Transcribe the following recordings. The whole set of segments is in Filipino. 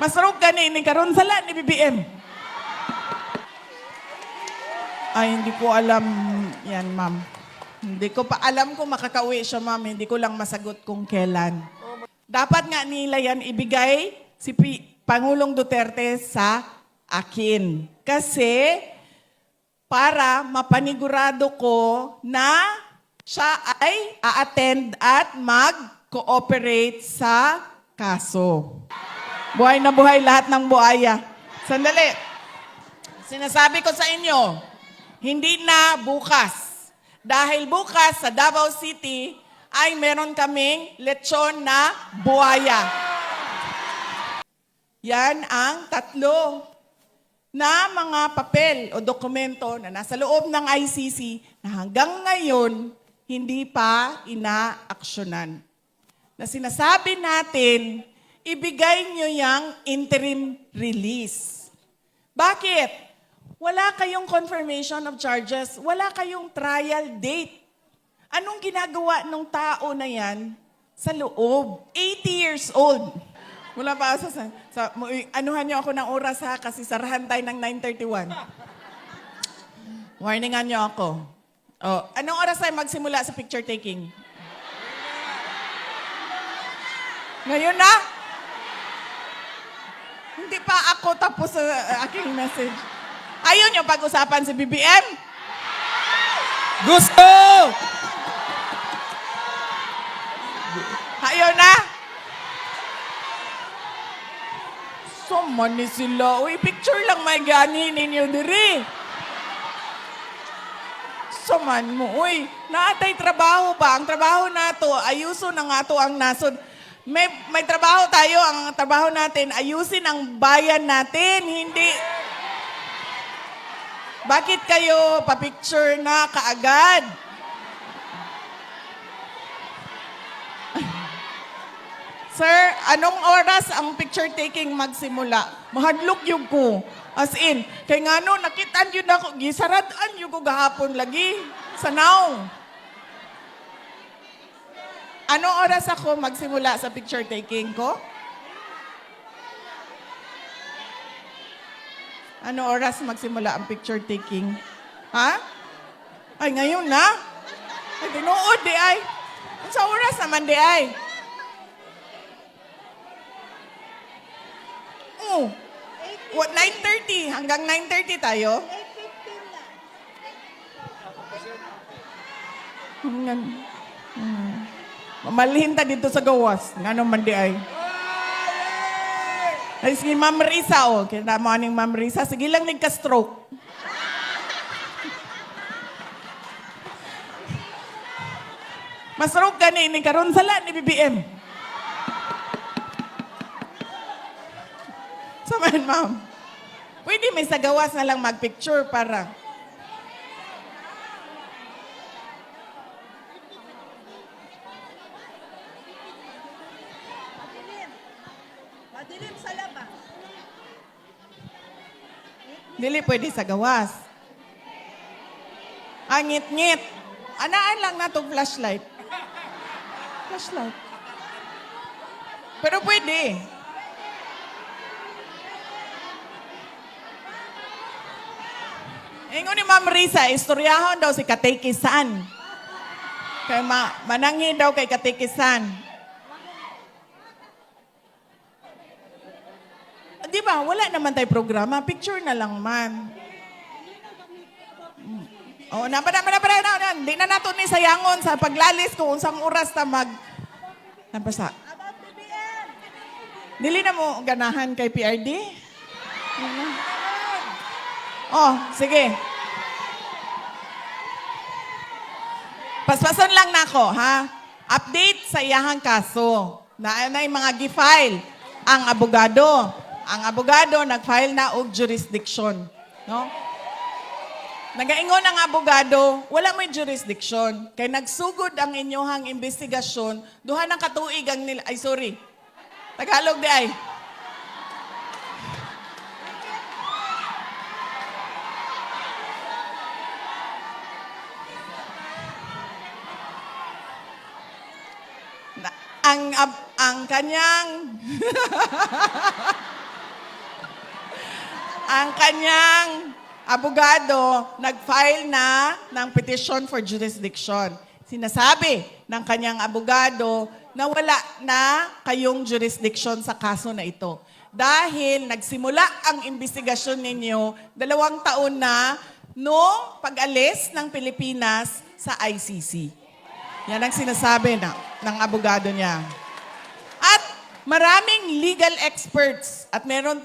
Masarog gani ni karon sala ni BBM. Ay, hindi ko alam yan, ma'am. Hindi ko pa alam kung makakauwi siya, ma'am. Hindi ko lang masagot kung kailan. Dapat nga nila yan ibigay si Pangulong Duterte sa akin. Kasi para mapanigurado ko na siya ay a-attend at mag-cooperate sa kaso. Buhay na buhay lahat ng buhaya. Sandali. Sinasabi ko sa inyo, hindi na bukas. Dahil bukas sa Davao City ay meron kaming lechon na buhaya. Yan ang tatlo na mga papel o dokumento na nasa loob ng ICC na hanggang ngayon hindi pa inaaksyonan. Na sinasabi natin, ibigay nyo yung interim release. Bakit? Wala kayong confirmation of charges, wala kayong trial date. Anong ginagawa ng tao na yan sa loob? 80 years old. Wala pa anuhan niyo ako ng oras ha, kasi sarahan tayo ng 9:31. Warningan niyo ako. Oh, anong oras tayo magsimula sa picture taking? Ngayon na? Hindi pa ako tapos sa aking message. Ayaw niyo pag-usapan si BBM? Gusto! Ayaw na? Suman ni sila. Uy, picture lang may gani ninyo diri. Suman mo, uy. Naatay trabaho ba? Ang trabaho nato, ayuso na nga to ang nasod. May trabaho tayo. Ang trabaho natin, ayusin ang bayan natin. Hindi... Bakit kayo pa-picture na kaagad? Sir, anong oras ang picture taking magsimula? Mahadlok yung ko. As in, kay nga no, nakitaan yun ako, gisaradaan yun ko gahapon lagi. Sanaw. Anong oras ako magsimula sa picture taking ko? Ano oras magsimula ang picture taking? Ha? Ay, ngayon na? Ay, tinuod di ay. Sa oras naman di ay. Oh. What, 9:30? Hanggang 9:30 tayo? 8:15 lang. Mamalhin ta dito sa gawas. Nga naman di ay. Ay, sige, Ma'am Risa, oh. Kaya mo aning Ma'am Risa. Sige lang nagka-stroke. Masarog gani ni karon sala ni BBM. Samahan, ma'am. Pwede may sagawas na lang mag-picture para... Madilim sa labas. Dili pwede sa gawas. Angit-ngit. Anaan lang na itong flashlight. Flashlight. Pero pwede. Ingon ni Ma'am Risa, istoryahon daw si Katekisan. Kay manangin daw kay Katekisan. Di ba, wala naman tayo programa. Picture na lang man. Oh, na. Di na nato ni sayangon sa paglalis kung unsang oras ta mag... Napasa. About BBM. Dili na mo ganahan kay PRD? Oh, sige. Paspason lang nako, ha? Update sa iyahang kaso. Na yung mga gi-file ang abogado. Ang abogado nag-file na og jurisdiction, no? Nagaingon ang abogado, wala may jurisdiction. Kay nagsugod ang inyohang investigasyon, duha ng katuig ang nila... Ay, sorry. Tagalog di ay. Ang kanyang ang kanyang abogado nag-file na ng petition for jurisdiction. Sinasabi ng kanyang abogado na wala na kayong jurisdiction sa kaso na ito. Dahil nagsimula ang investigasyon ninyo 2 taon na noong pag-alis ng Pilipinas sa ICC. Yan ang sinasabi ng abogado niya. At maraming legal experts at meron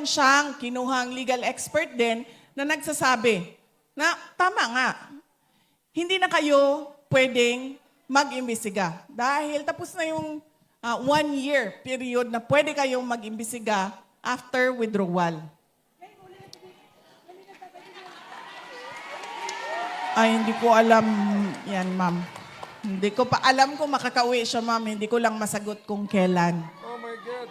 siyang kinuhang legal expert din na nagsasabi na tama nga, hindi na kayo pwedeng mag-imbestiga dahil tapos na yung 1-year period na pwede kayong mag-imbestiga after withdrawal. Ay, hindi ko alam yan, ma'am. Hindi ko pa alam kung makakauwi siya, ma'am. Hindi ko lang masagot kung kailan. Oh my God.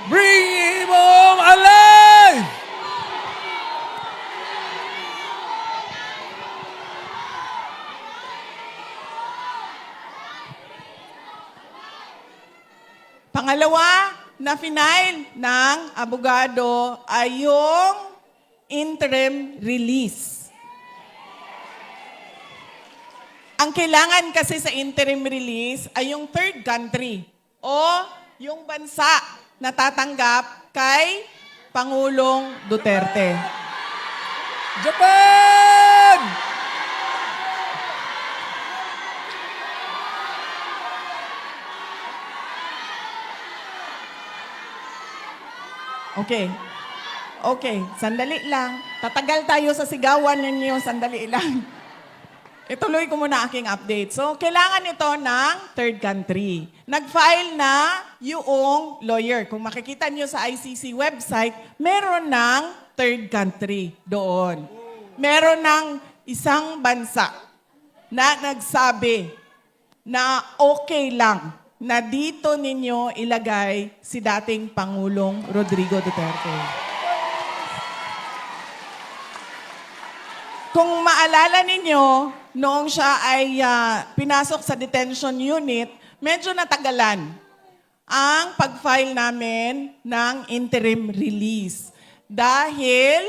Bring him home alive! Pangalawa na final ng abogado ay yung interim release. Ang kailangan kasi sa interim release ay yung third country o yung bansa na tatanggap kay Pangulong Duterte. Japan! Okay, sandali lang. Tatagal tayo sa sigawan ninyo, sandali lang. Ituloy ko muna aking update. So, kailangan ito ng third country. Nag-file na yung lawyer. Kung makikita nyo sa ICC website, meron ng third country doon. Meron ng isang bansa na nagsabi na okay lang na dito ninyo ilagay si dating Pangulong Rodrigo Duterte. Kung maalala ninyo, noong siya ay pinasok sa detention unit, medyo natagalan ang pag-file namin ng interim release. Dahil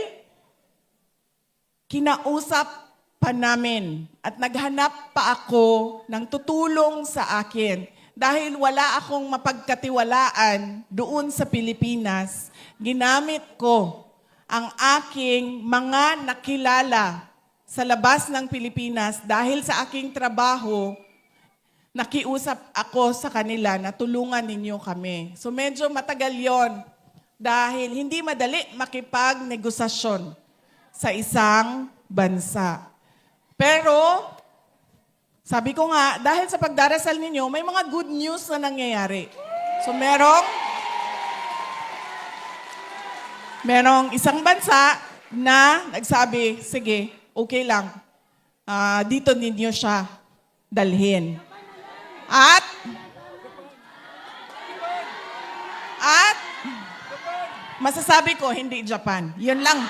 kinausap pa namin at naghanap pa ako ng tutulong sa akin. Dahil wala akong mapagkatiwalaan doon sa Pilipinas, ginamit ko ang aking mga nakilala sa labas ng Pilipinas dahil sa aking trabaho, nakiusap ako sa kanila na tulungan ninyo kami. So medyo matagal yon dahil hindi madali makipag-negosasyon sa isang bansa. Pero, sabi ko nga, dahil sa pagdarasal ninyo, may mga good news na nangyayari. So merong isang bansa na nagsabi, sige, okay lang. Dito ninyo siya dalhin. At masasabi ko, hindi Japan. Yun lang.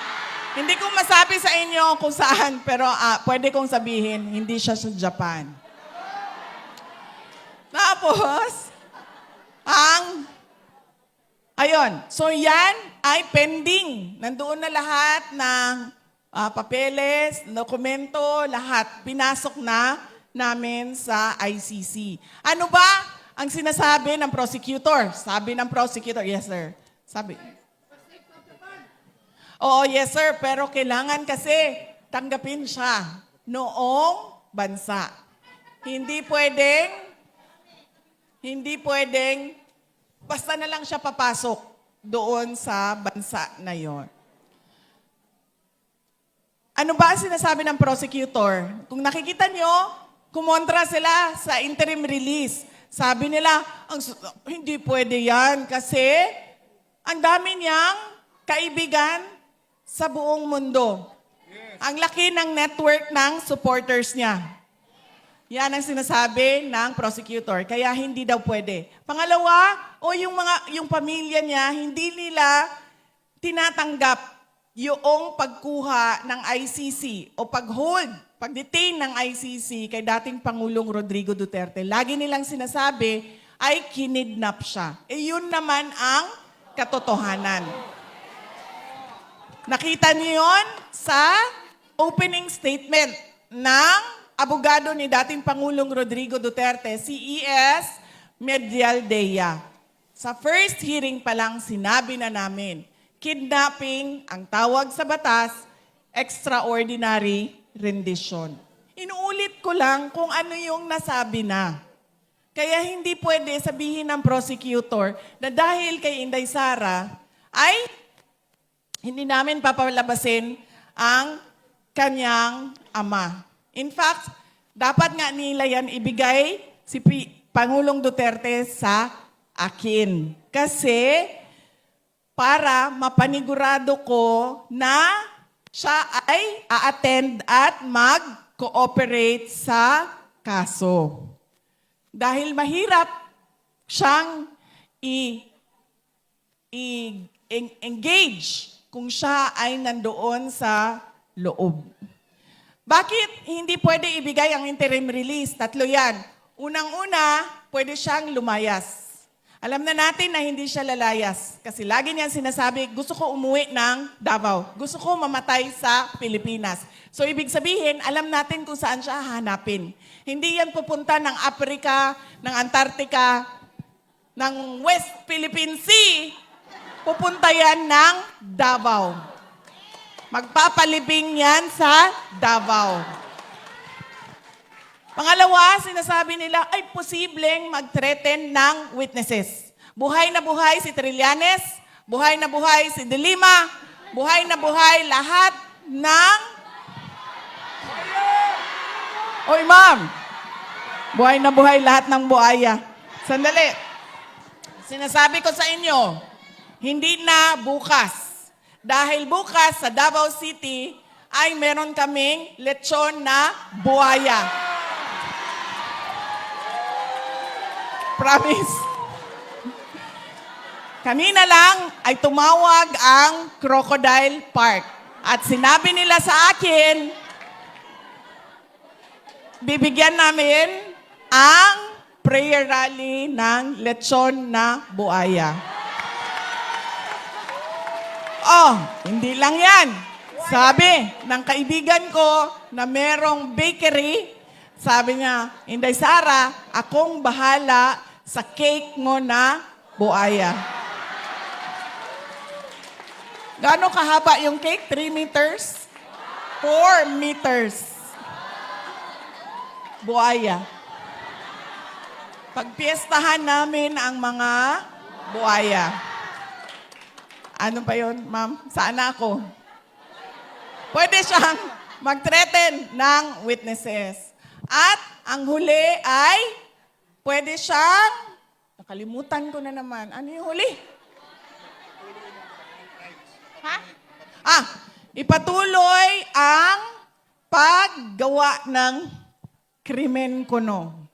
Hindi ko masabi sa inyo kung saan, pero pwede kong sabihin, hindi siya sa Japan. Tapos, ayun. So yan ay pending. Nandoon na lahat ng papeles, dokumento, lahat. Pinasok na namin sa ICC. Ano ba ang sinasabi ng prosecutor? Sabi ng prosecutor, yes sir. Sabi. Oo, yes sir, pero kailangan kasi tanggapin siya noong bansa. Hindi pwedeng, basta na lang siya papasok doon sa bansa na yon. Ano ba ang sinasabi ng prosecutor? Kung nakikita nyo, kumontra sila sa interim release. Sabi nila, hindi pwede yan kasi ang dami niyang kaibigan sa buong mundo. Ang laki ng network ng supporters niya. Yan ang sinasabi ng prosecutor. Kaya hindi daw pwede. Pangalawa, yung pamilya niya, hindi nila tinatanggap yung pagkuha ng ICC o pag-detain ng ICC kay dating Pangulong Rodrigo Duterte. Lagi nilang sinasabi ay kinidnap siya. Yun naman ang katotohanan. Nakita niyo yon sa opening statement ng abogado ni dating Pangulong Rodrigo Duterte, si E.S. Medialdea. Sa first hearing pa lang, sinabi na namin, kidnapping ang tawag sa batas, extraordinary rendition. Inuulit ko lang kung ano yung nasabi na. Kaya hindi pwede sabihin ng prosecutor na dahil kay Inday Sara ay hindi namin papalabasin ang kanyang ama. In fact, dapat nga nila yan ibigay si Pangulong Duterte sa akin. Kasi para mapanigurado ko na siya ay a-attend at mag-cooperate sa kaso. Dahil mahirap siyang engage kung siya ay nandoon sa loob. Bakit hindi pwede ibigay ang interim release? Tatlo yan. Unang-una, pwede siyang lumayas. Alam na natin na hindi siya lalayas. Kasi lagi niyan sinasabi, gusto ko umuwi ng Davao. Gusto ko mamatay sa Pilipinas. So ibig sabihin, alam natin kung saan siya hahanapin. Hindi yan pupunta ng Africa, ng Antarctica, ng West Philippine Sea. Pupunta yan ng Davao. Magpapalibing yan sa Davao. Pangalawa, sinasabi nila, ay posibleng mag-threaten ng witnesses. Buhay na buhay si Trillanes, buhay na buhay si De Lima, buhay na buhay lahat ng... Oy, ma'am! Buhay na buhay lahat ng buhaya. Sandali. Sinasabi ko sa inyo, hindi na bukas. Dahil bukas sa Davao City ay meron kaming lechon na buhaya. Promise. Kanina lang ay tumawag ang Crocodile Park. At sinabi nila sa akin, bibigyan namin ang prayer rally ng lechon na buhaya. Oh, hindi lang yan. Sabi ng kaibigan ko na merong bakery, sabi niya, Inday Sara, akong bahala sa cake mo na buhaya. Gaano kahaba yung cake? 3 meters? 4 meters. Buhaya. Pagpiestahan namin ang mga buhaya. Ano pa yun, ma'am? Saan ako? Pwede siyang mag-threaten ng witnesses. At ang huli ay pwede siyang, nakalimutan ko na naman, ano yung huli? Ha? Ipatuloy ang paggawa ng krimen kuno.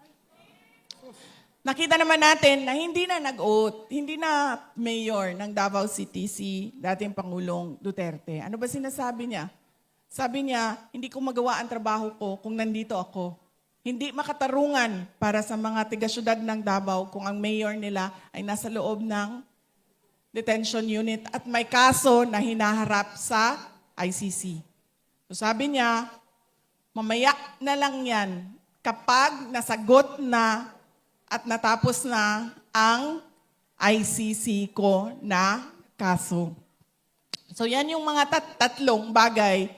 Nakita naman natin na hindi na nag-oath, hindi na mayor ng Davao City si dating Pangulong Duterte. Ano ba sinasabi niya? Sabi niya, hindi ko magawa ang trabaho ko kung nandito ako. Hindi makatarungan para sa mga tiga-syudad ng Davao kung ang mayor nila ay nasa loob ng detention unit at may kaso na hinaharap sa ICC. So sabi niya, mamaya na lang yan kapag nasagot na at natapos na ang ICC ko na kaso. So yan yung mga tatlong bagay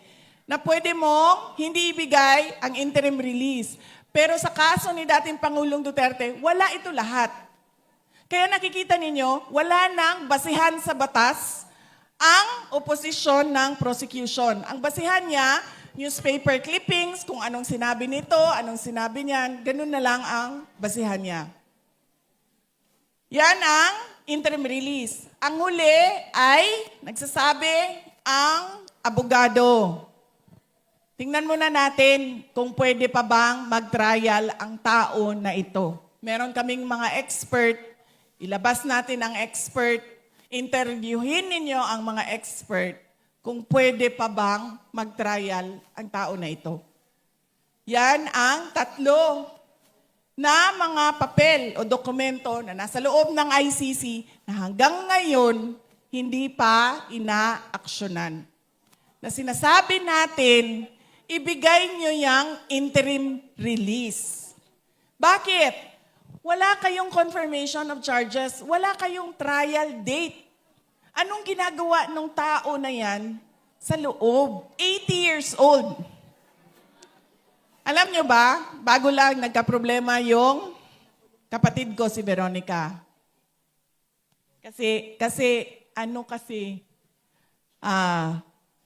na pwede mong hindi ibigay ang interim release. Pero sa kaso ni dating Pangulong Duterte, wala ito lahat. Kaya nakikita ninyo, wala nang basihan sa batas ang oposisyon ng prosecution. Ang basihan niya, newspaper clippings, kung anong sinabi nito, anong sinabi niyan, ganun na lang ang basihan niya. Yan ang interim release. Ang huli ay nagsasabi ang abogado. Tingnan muna natin kung pwede pa bang mag-trial ang tao na ito. Meron kaming mga expert, ilabas natin ang expert, interviewin ninyo ang mga expert kung pwede pa bang mag-trial ang tao na ito. Yan ang tatlo na mga papel o dokumento na nasa loob ng ICC na hanggang ngayon hindi pa inaaksyonan. Na sinasabi natin, ibigay nyo yung interim release. Bakit? Wala kayong confirmation of charges, wala kayong trial date. Anong ginagawa ng tao na yan sa loob? 80 years old. Alam nyo ba, bago lang nagka-problema yung kapatid ko si Veronica. Kasi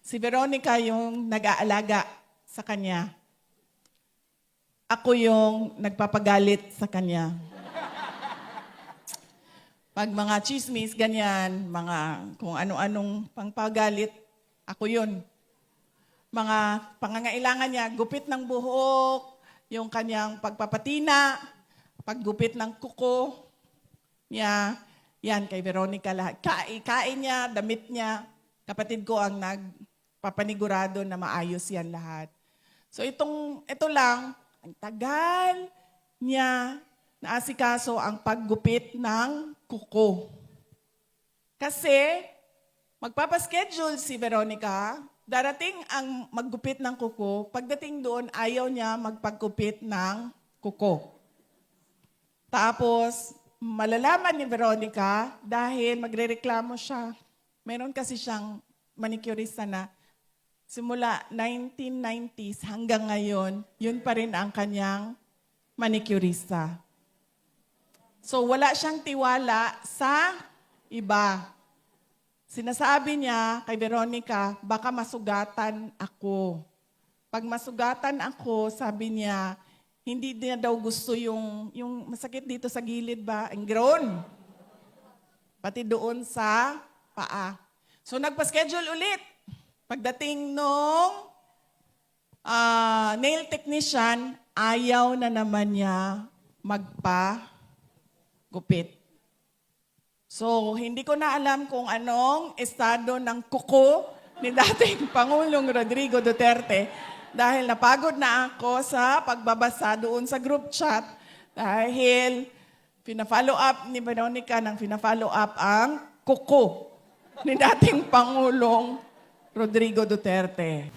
si Veronica yung nag-aalaga sa kanya. Ako yung nagpapagalit sa kanya. Pag mga chismis, ganyan, mga kung ano-anong pangpagalit, ako yun. Mga pangangailangan niya, gupit ng buhok, yung kanyang pagpapatina, paggupit ng kuko niya, yan kay Veronica lahat. Kain niya, damit niya, kapatid ko ang nagpapanigurado na maayos yan lahat. So ito lang, ang tagal niya naasikaso ang paggupit ng kuko. Kasi magpapaschedule si Veronica, darating ang maggupit ng kuko, pagdating doon ayaw niya magpaggupit ng kuko. Tapos malalaman ni Veronica dahil magrereklamo siya. Meron kasi siyang manicurista na simula 1990s hanggang ngayon, yun pa rin ang kanyang manicurista. So wala siyang tiwala sa iba. Sinasabi niya kay Veronica, baka masugatan ako. Pag masugatan ako, sabi niya, hindi niya daw gusto yung masakit dito sa gilid ba? Ang groan. Pati doon sa paa. So nagpa-schedule ulit. Pagdating nung nail technician, ayaw na naman niya magpa-gupit. So, hindi ko na alam kung anong estado ng kuko ni dating Pangulong Rodrigo Duterte dahil napagod na ako sa pagbabasa doon sa group chat dahil pina-follow up ni Veronica ng pina-follow up ang kuko ni dating Pangulong Rodrigo Duterte.